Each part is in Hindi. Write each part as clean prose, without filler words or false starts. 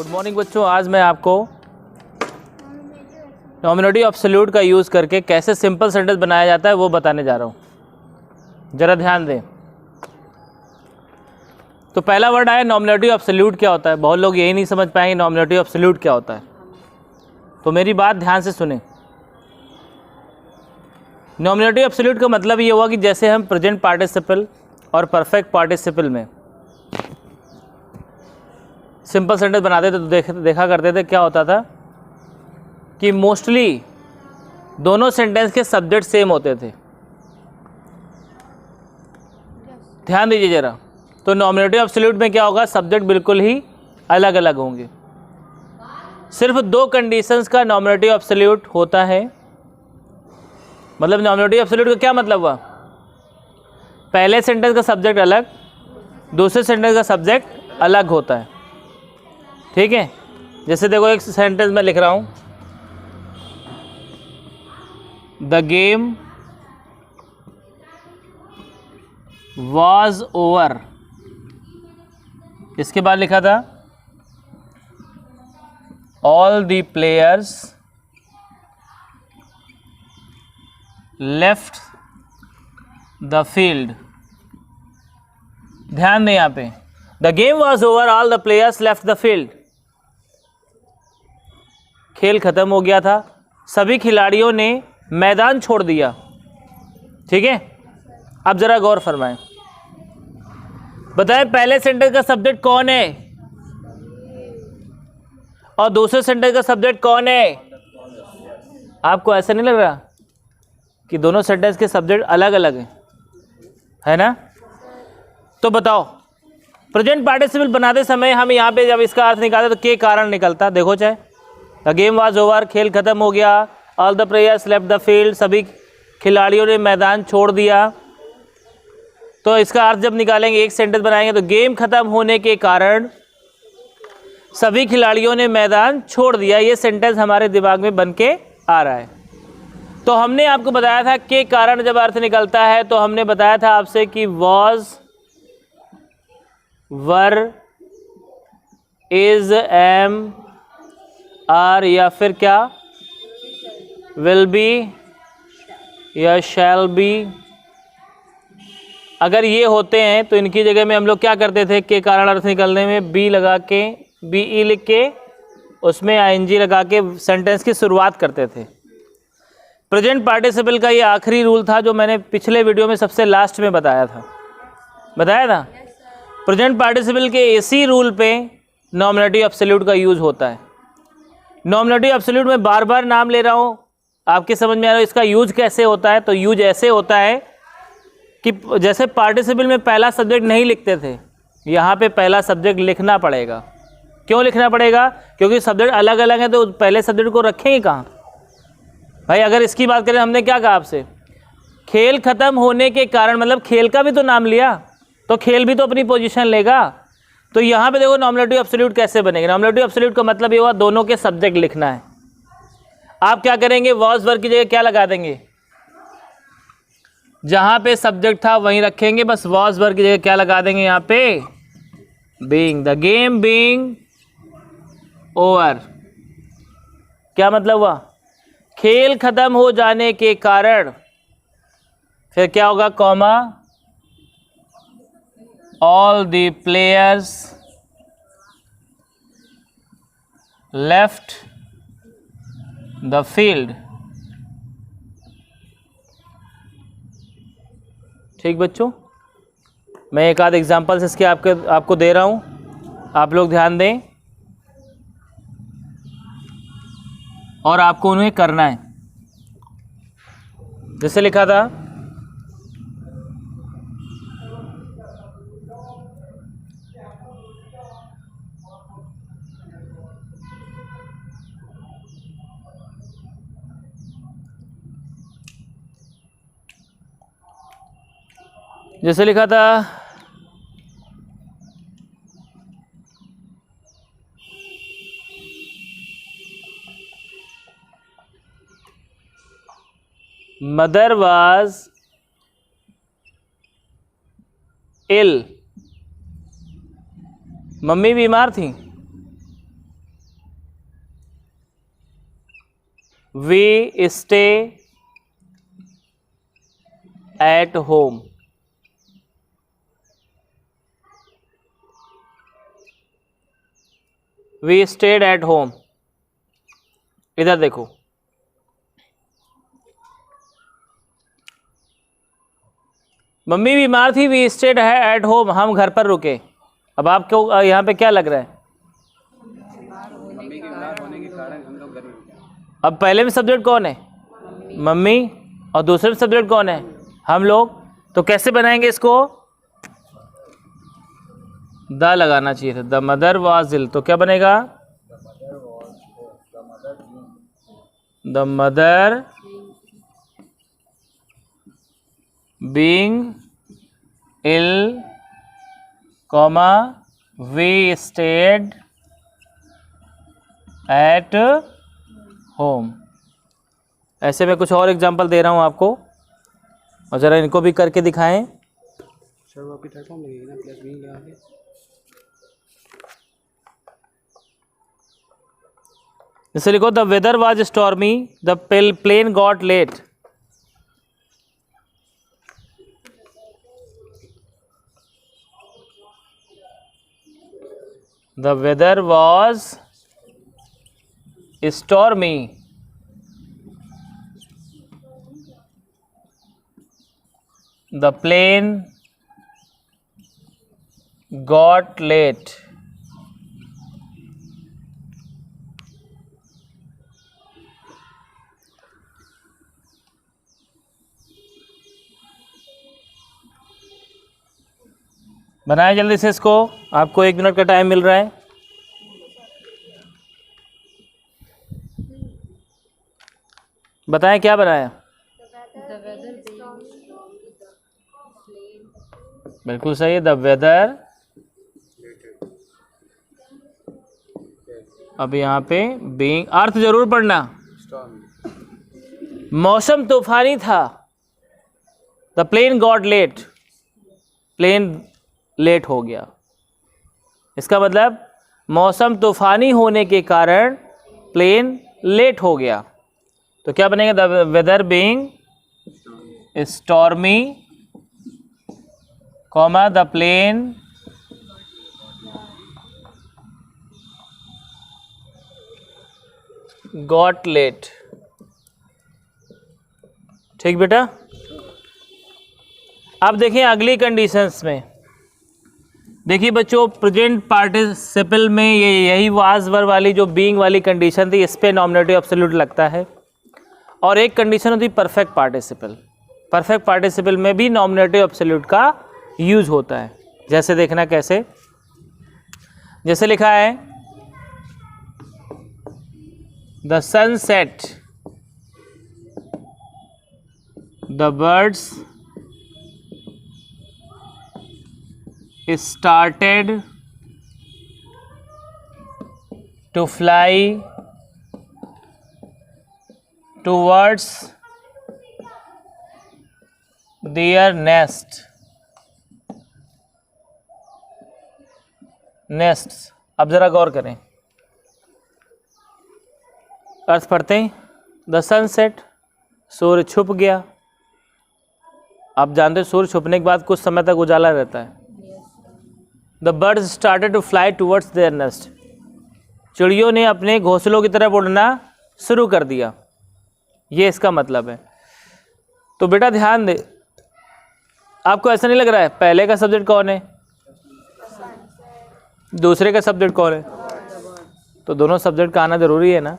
गुड मॉर्निंग बच्चों। आज मैं आपको नॉमिनेटिव एब्सोल्यूट का यूज़ करके कैसे सिंपल सेंटेंस बनाया जाता है वो बताने जा रहा हूँ। ज़रा ध्यान दें। तो पहला वर्ड आया नॉमिनेटिव एब्सोल्यूट क्या होता है। बहुत लोग यही नहीं समझ पाएंगे नॉमिनेटिव एब्सोल्यूट क्या होता है, तो मेरी बात ध्यान से सुने। नॉमिनेटिव एब्सोल्यूट का मतलब ये हुआ कि जैसे हम प्रेजेंट पार्टिसिपल और परफेक्ट पार्टिसिपल में सिंपल सेंटेंस बनाते थे तो देखा करते थे क्या होता था कि मोस्टली दोनों सेंटेंस के सब्जेक्ट सेम होते थे। ध्यान दीजिए ज़रा। तो नॉमिनेटिव एब्सोल्यूट में क्या होगा, सब्जेक्ट बिल्कुल ही अलग अलग होंगे। सिर्फ दो कंडीशंस का नॉमिनेटिव एब्सोल्यूट होता है। मतलब नॉमिनेटिव एब्सोल्यूट का क्या मतलब हुआ, पहले सेंटेंस का सब्जेक्ट अलग, दूसरे सेंटेंस का सब्जेक्ट अलग होता है। ठीक है, जैसे देखो एक सेंटेंस में लिख रहा हूँ, द गेम वॉज ओवर। इसके बाद लिखा था all the players left the field. ध्यान दें यहाँ पे, the game was over all the players left the field. खेल खत्म हो गया था, सभी खिलाड़ियों ने मैदान छोड़ दिया। ठीक है, अब जरा गौर फरमाएं, बताएं पहले सेंटेंस का सब्जेक्ट कौन है और दूसरे सेंटेंस का सब्जेक्ट कौन है। आपको ऐसा नहीं लग रहा कि दोनों सेंटेंस के सब्जेक्ट अलग अलग हैं, है ना? तो बताओ, प्रेजेंट पार्टिसिपल बनाते समय हम यहाँ पे जब इसका अर्थ निकालते तो के कारण निकलता। देखो चाहे द गेम वाज ओवर, खेल खत्म हो गया, all the players left the field, सभी खिलाड़ियों ने मैदान छोड़ दिया। तो इसका अर्थ जब निकालेंगे, एक सेंटेंस बनाएंगे तो गेम खत्म होने के कारण सभी खिलाड़ियों ने मैदान छोड़ दिया। ये सेंटेंस हमारे दिमाग में बन के आ रहा है। तो हमने आपको बताया था के कारण जब अर्थ निकलता है तो हमने बताया था आपसे कि was, were, is, am, are या फिर क्या, विल बी या शैल बी। अगर ये होते हैं तो इनकी जगह में हम लोग क्या करते थे, के कारण अर्थ निकलने में बी लगा के, बी ई लिख के उसमें आईएनजी लगा के सेंटेंस की शुरुआत करते थे। प्रेजेंट पार्टिसिपल का ये आखिरी रूल था जो मैंने पिछले वीडियो में सबसे लास्ट में बताया था। प्रेजेंट पार्टिसिपल के इसी रूल पे नॉमिनेटिव एब्सोल्यूट का यूज होता है। नॉमिनेटिव एब्सोल्यूट में बार बार नाम ले रहा हूँ, आपके समझ में आ रहा है इसका यूज कैसे होता है। तो यूज ऐसे होता है कि जैसे पार्टिसिपल में पहला सब्जेक्ट नहीं लिखते थे, यहाँ पे पहला सब्जेक्ट लिखना पड़ेगा। क्यों लिखना पड़ेगा, क्योंकि सब्जेक्ट अलग अलग हैं तो पहले सब्जेक्ट को रखेंगे कहाँ भाई। अगर इसकी बात करें, हमने क्या कहा आपसे, खेल खत्म होने के कारण, मतलब खेल का भी तो नाम लिया तो खेल भी तो अपनी पोजीशन लेगा। तो यहाँ पे देखो नॉमिनेटिव एब्सोल्यूट कैसे बनेगा। नॉमिनेटिव एब्सोल्यूट का मतलब ये हुआ दोनों के सब्जेक्ट लिखना है। आप क्या करेंगे, वॉज वर की जगह क्या लगा देंगे, जहाँ पे सब्जेक्ट था वहीं रखेंगे, बस वॉज वर की जगह क्या लगा देंगे यहाँ पे, being, the game being over. क्या मतलब हुआ, खेल खत्म हो जाने के कारण, फिर क्या होगा, comma, all the players left the field. ठीक बच्चों, मैं एक आध एग्जाम्पल्स इसके आपको दे रहा हूं, आप लोग ध्यान दें और आपको उन्हें करना है। जैसे लिखा था, जैसे लिखा था मदर वाज इल, मम्मी बीमार थी। We stay at home. We stayed at home. इधर देखो, मम्मी बीमार थी, वी स्टेड है एट होम, हम घर पर रुके। अब आपको यहाँ पे क्या लग रहा है? अब पहले में सब्जेक्ट कौन है? मम्मी। और दूसरे में सब्जेक्ट कौन है? हम लोग। तो कैसे बनाएंगे इसको? द लगाना चाहिए था, द मदर वाज इल। तो क्या बनेगा? The mother being ill, comma, we stayed at home. ऐसे में कुछ और एग्जांपल दे रहा हूं आपको, और ज़रा इनको भी करके दिखाएं। जैसे लिखो, the weather was stormy, the plane got late. The weather was stormy, the plane got late। बनाए जल्दी से इसको, आपको 1 मिनट का टाइम मिल रहा है। बताएं क्या बनाया? बिल्कुल सही है, द वेदर। अब यहाँ पे बीइंग, अर्थ जरूर पढ़ना। मौसम तूफानी था, the plane got late, plane late हो गया। इसका मतलब मौसम तूफानी होने के कारण प्लेन लेट हो गया। तो क्या बनेगा? The weather being stormy, comma, the plane got late. ठीक बेटा। अब देखिए अगली कंडीशंस में, देखिए बच्चों, प्रेजेंट पार्टिसिपल में ये यही वाज वर्ब वाली जो बीइंग वाली कंडीशन थी, इस पे नॉमिनेटिव एब्सोल्यूट लगता है। और एक कंडीशन होती है परफेक्ट पार्टिसिपल। परफेक्ट पार्टिसिपल में भी नॉमिनेटिव एब्सोल्यूट का यूज होता है। जैसे देखना कैसे, जैसे लिखा है, the sun set, the birds started to fly towards their nests। अब जरा गौर करें, अर्थ पढ़ते हैं। द सनसेट, सूर्य छुप गया। आप जानते हैं सूर्य छुपने के बाद कुछ समय तक उजाला रहता है। The birds started to fly towards their nest, चिड़ियों ने अपने घोंसलों की तरफ उड़ना शुरू कर दिया। ये इसका मतलब है। तो बेटा ध्यान दे, आपको ऐसा नहीं लग रहा है पहले का सब्जेक्ट कौन है, दूसरे का सब्जेक्ट कौन है? तो दोनों सब्जेक्ट का आना जरूरी है ना।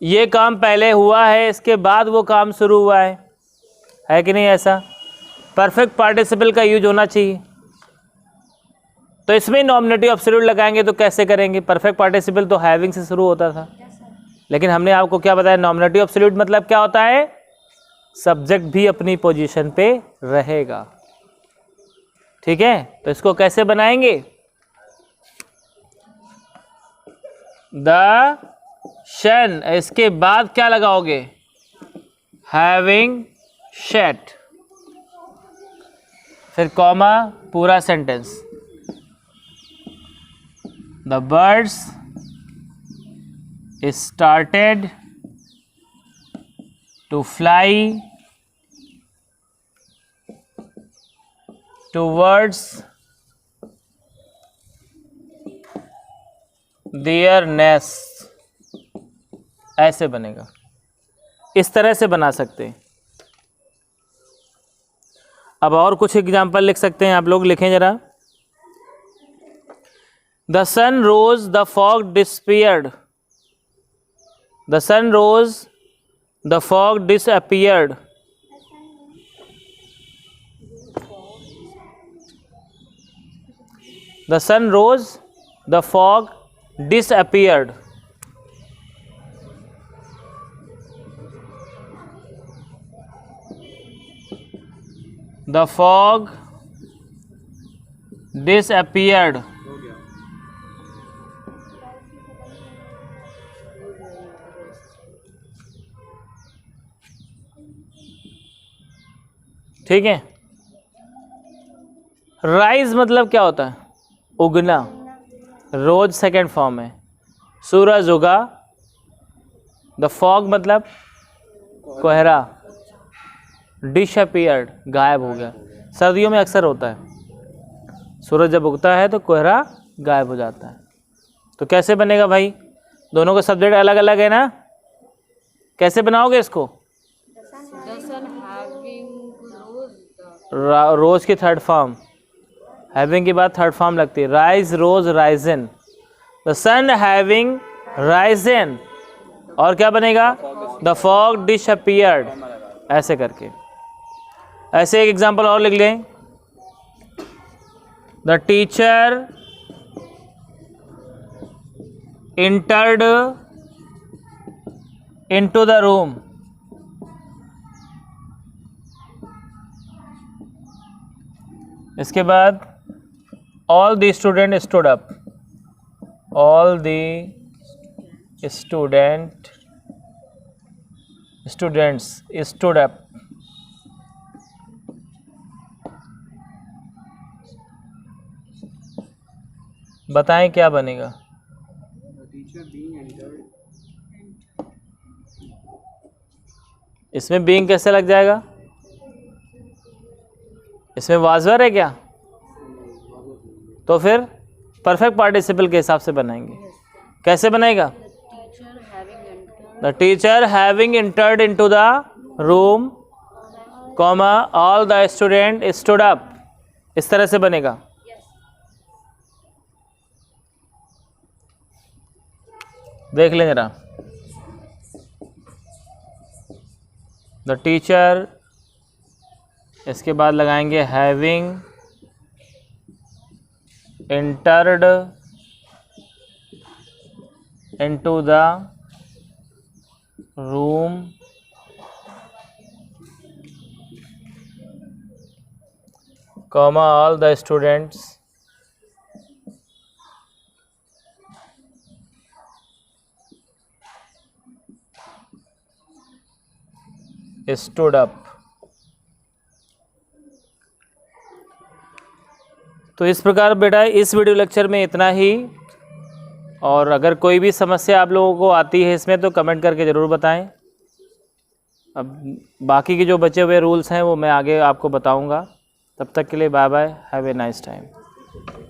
ये काम पहले हुआ है, इसके बाद वो काम शुरू हुआ है कि नहीं? ऐसा परफेक्ट पार्टिसिपल का यूज होना चाहिए। तो इसमें नॉमिनेटिव एब्सोल्यूट लगाएंगे तो कैसे करेंगे? परफेक्ट पार्टिसिपल तो हैविंग से शुरू होता था, लेकिन हमने आपको क्या बताया? नॉमिनेटिव एब्सोल्यूट मतलब क्या होता है? सब्जेक्ट भी अपनी पोजीशन पे रहेगा। ठीक है, तो इसको कैसे बनाएंगे? द शन, इसके बाद क्या लगाओगे? हैविंग शेट, फिर कॉमा, पूरा sentence. The birds started to fly towards their nest, ऐसे बनेगा, इस तरह से बना सकते हैं। अब और कुछ एग्जाम्पल लिख सकते हैं आप लोग, लिखें जरा। The sun rose, the fog disappeared. The sun rose, the fog disappeared. The sun rose, the fog disappeared. The fog disappeared. ठीक है। राइज मतलब क्या होता है? उगना। रोज सेकंड फॉर्म है, सूरज उगा। द फॉग मतलब कोहरा। डिसअपीयर्ड गायब हो गया। सर्दियों में अक्सर होता है, सूरज जब उगता है तो कोहरा गायब हो जाता है। तो कैसे बनेगा भाई? दोनों का सब्जेक्ट अलग अलग है ना, कैसे बनाओगे इसको? रोज की थर्ड फॉर्म, हैविंग के बाद थर्ड फॉर्म लगती है। Rise, rose, risen. The sun having risen. The fog बनेगा? द फॉग डिसअपीयर्ड। ऐसे करके। ऐसे एक एग्जांपल और लिख लें। The teacher entered into the room. इसके बाद all the students stood up. All the students stood up. बताएं क्या बनेगा? इसमें बीइंग कैसे लग जाएगा? इसमें वाजवर है क्या? तो फिर परफेक्ट पार्टिसिपल के हिसाब से बनाएंगे। कैसे बनेगा? The teacher having entered into the room, comma all the student stood up. इस तरह से बनेगा। देख लें जरा। द टीचर, इसके बाद लगाएंगे having entered into the room, comma all the students stood up। तो इस प्रकार बेटा इस वीडियो लेक्चर में इतना ही। और अगर कोई भी समस्या आप लोगों को आती है इसमें तो कमेंट करके ज़रूर बताएं। अब बाकी के जो बचे हुए रूल्स हैं वो मैं आगे आपको बताऊंगा। तब तक के लिए bye bye, have a nice time.